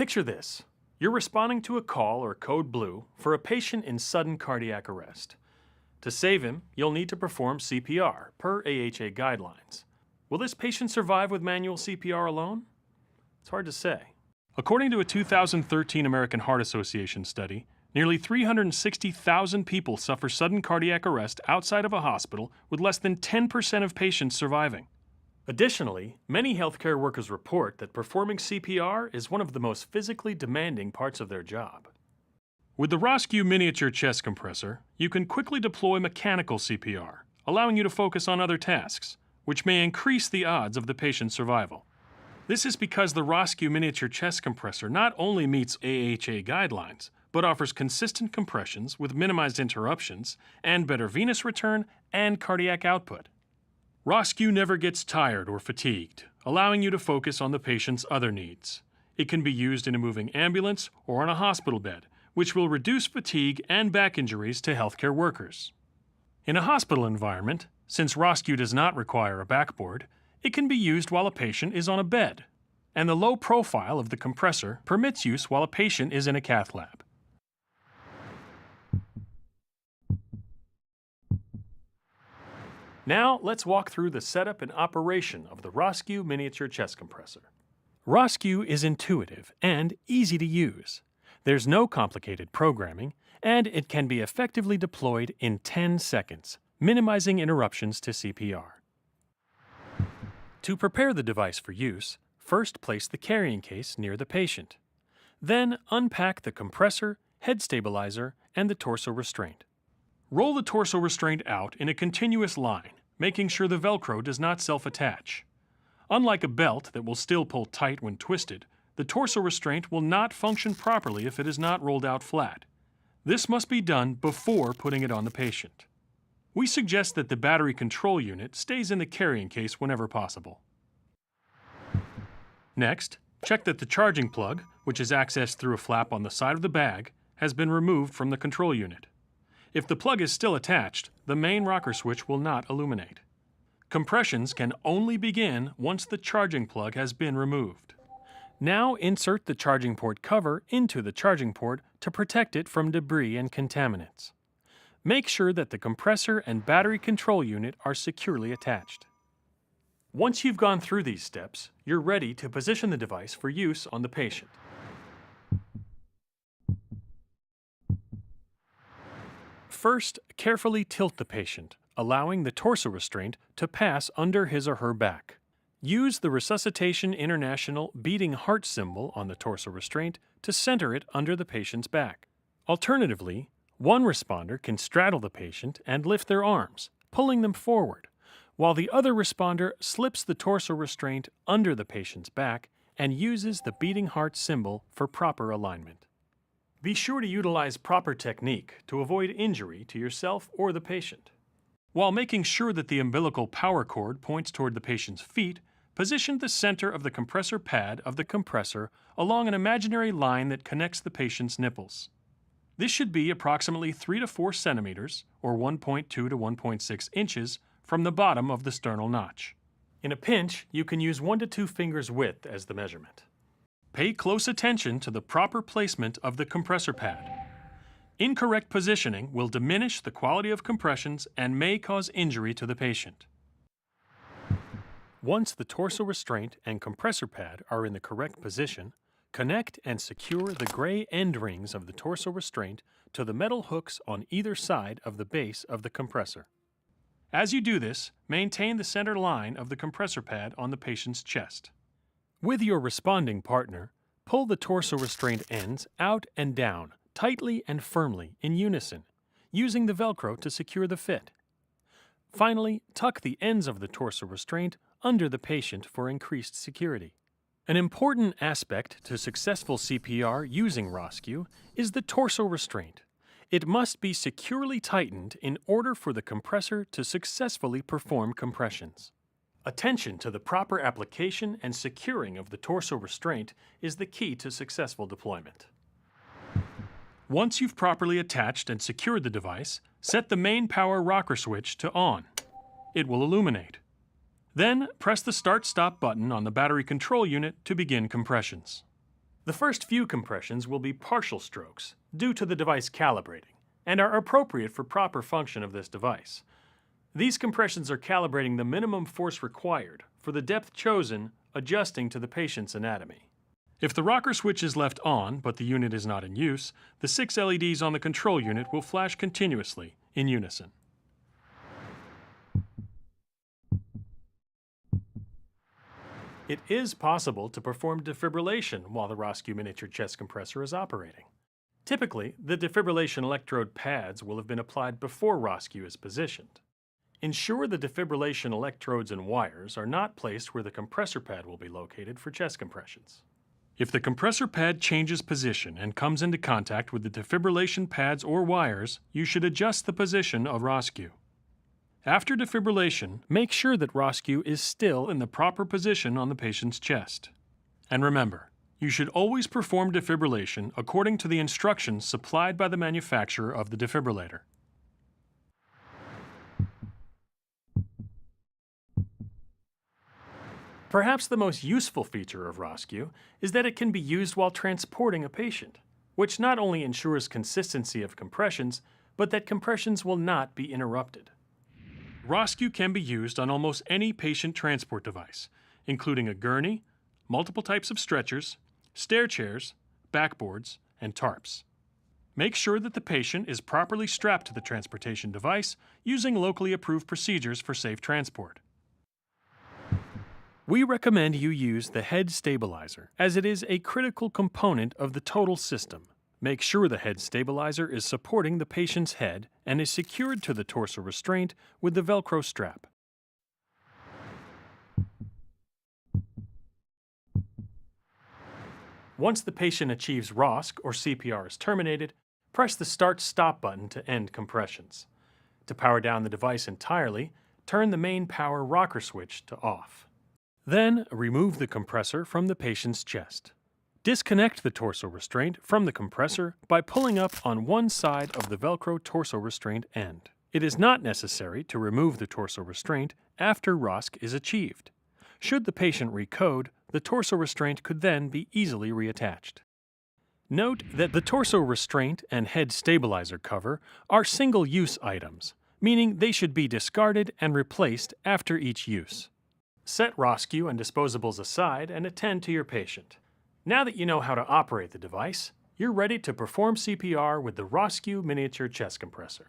Picture this. You're responding to a call or code blue for a patient in sudden cardiac arrest. To save him, you'll need to perform CPR per AHA guidelines. Will this patient survive with manual CPR alone? It's hard to say. According to a 2013 American Heart Association study, nearly 360,000 people suffer sudden cardiac arrest outside of a hospital, with less than 10% of patients surviving. Additionally, many healthcare workers report that performing CPR is one of the most physically demanding parts of their job. With the ROSC miniature chest compressor, you can quickly deploy mechanical CPR, allowing you to focus on other tasks, which may increase the odds of the patient's survival. This is because the ROSC miniature chest compressor not only meets AHA guidelines, but offers consistent compressions with minimized interruptions and better venous return and cardiac output. ROSC never gets tired or fatigued, allowing you to focus on the patient's other needs. It can be used in a moving ambulance or on a hospital bed, which will reduce fatigue and back injuries to healthcare workers. In a hospital environment, since ROSC does not require a backboard, it can be used while a patient is on a bed, and the low profile of the compressor permits use while a patient is in a cath lab. Now, let's walk through the setup and operation of the ROSC miniature chest compressor. ROSC is intuitive and easy to use. There's no complicated programming, and it can be effectively deployed in 10 seconds, minimizing interruptions to CPR. To prepare the device for use, first place the carrying case near the patient. Then unpack the compressor, head stabilizer, and the torso restraint. Roll the torso restraint out in a continuous line, making sure the Velcro does not self-attach. Unlike a belt that will still pull tight when twisted, the torso restraint will not function properly if it is not rolled out flat. This must be done before putting it on the patient. We suggest that the battery control unit stays in the carrying case whenever possible. Next, check that the charging plug, which is accessed through a flap on the side of the bag, has been removed from the control unit. If the plug is still attached, the main rocker switch will not illuminate. Compressions can only begin once the charging plug has been removed. Now insert the charging port cover into the charging port to protect it from debris and contaminants. Make sure that the compressor and battery control unit are securely attached. Once you've gone through these steps, you're ready to position the device for use on the patient. First, carefully tilt the patient, allowing the torso restraint to pass under his or her back. Use the Resuscitation International beating heart symbol on the torso restraint to center it under the patient's back. Alternatively, one responder can straddle the patient and lift their arms, pulling them forward, while the other responder slips the torso restraint under the patient's back and uses the beating heart symbol for proper alignment. Be sure to utilize proper technique to avoid injury to yourself or the patient. While making sure that the umbilical power cord points toward the patient's feet, position the center of the compressor pad of the compressor along an imaginary line that connects the patient's nipples. This should be approximately 3 to 4 centimeters, or 1.2 to 1.6 inches, from the bottom of the sternal notch. In a pinch, you can use 1 to 2 fingers width as the measurement. Pay close attention to the proper placement of the compressor pad. Incorrect positioning will diminish the quality of compressions and may cause injury to the patient. Once the torso restraint and compressor pad are in the correct position, connect and secure the gray end rings of the torso restraint to the metal hooks on either side of the base of the compressor. As you do this, maintain the center line of the compressor pad on the patient's chest. With your responding partner, pull the torso restraint ends out and down, tightly and firmly in unison, using the Velcro to secure the fit. Finally, tuck the ends of the torso restraint under the patient for increased security. An important aspect to successful CPR using ROSC is the torso restraint. It must be securely tightened in order for the compressor to successfully perform compressions. Attention to the proper application and securing of the torso restraint is the key to successful deployment. Once you've properly attached and secured the device, set the main power rocker switch to on. It will illuminate. Then press the Start-Stop button on the battery control unit to begin compressions. The first few compressions will be partial strokes due to the device calibrating and are appropriate for proper function of this device. These compressions are calibrating the minimum force required for the depth chosen, adjusting to the patient's anatomy. If the rocker switch is left on but the unit is not in use, the 6 LEDs on the control unit will flash continuously in unison. It is possible to perform defibrillation while the ROSC miniature chest compressor is operating. Typically, the defibrillation electrode pads will have been applied before ROSC is positioned. Ensure the defibrillation electrodes and wires are not placed where the compressor pad will be located for chest compressions. If the compressor pad changes position and comes into contact with the defibrillation pads or wires, you should adjust the position of ROSC. After defibrillation, make sure that ROSC is still in the proper position on the patient's chest. And remember, you should always perform defibrillation according to the instructions supplied by the manufacturer of the defibrillator. Perhaps the most useful feature of ROSC is that it can be used while transporting a patient, which not only ensures consistency of compressions, but that compressions will not be interrupted. ROSC can be used on almost any patient transport device, including a gurney, multiple types of stretchers, stair chairs, backboards, and tarps. Make sure that the patient is properly strapped to the transportation device using locally approved procedures for safe transport. We recommend you use the head stabilizer, as it is a critical component of the total system. Make sure the head stabilizer is supporting the patient's head and is secured to the torso restraint with the Velcro strap. Once the patient achieves ROSC or CPR is terminated, press the Start-Stop button to end compressions. To power down the device entirely, turn the main power rocker switch to off. Then, remove the compressor from the patient's chest. Disconnect the torso restraint from the compressor by pulling up on one side of the Velcro torso restraint end. It is not necessary to remove the torso restraint after ROSC is achieved. Should the patient recode, the torso restraint could then be easily reattached. Note that the torso restraint and head stabilizer cover are single-use items, meaning they should be discarded and replaced after each use. Set ROSC and disposables aside and attend to your patient. Now that you know how to operate the device, you're ready to perform CPR with the ROSC miniature chest compressor.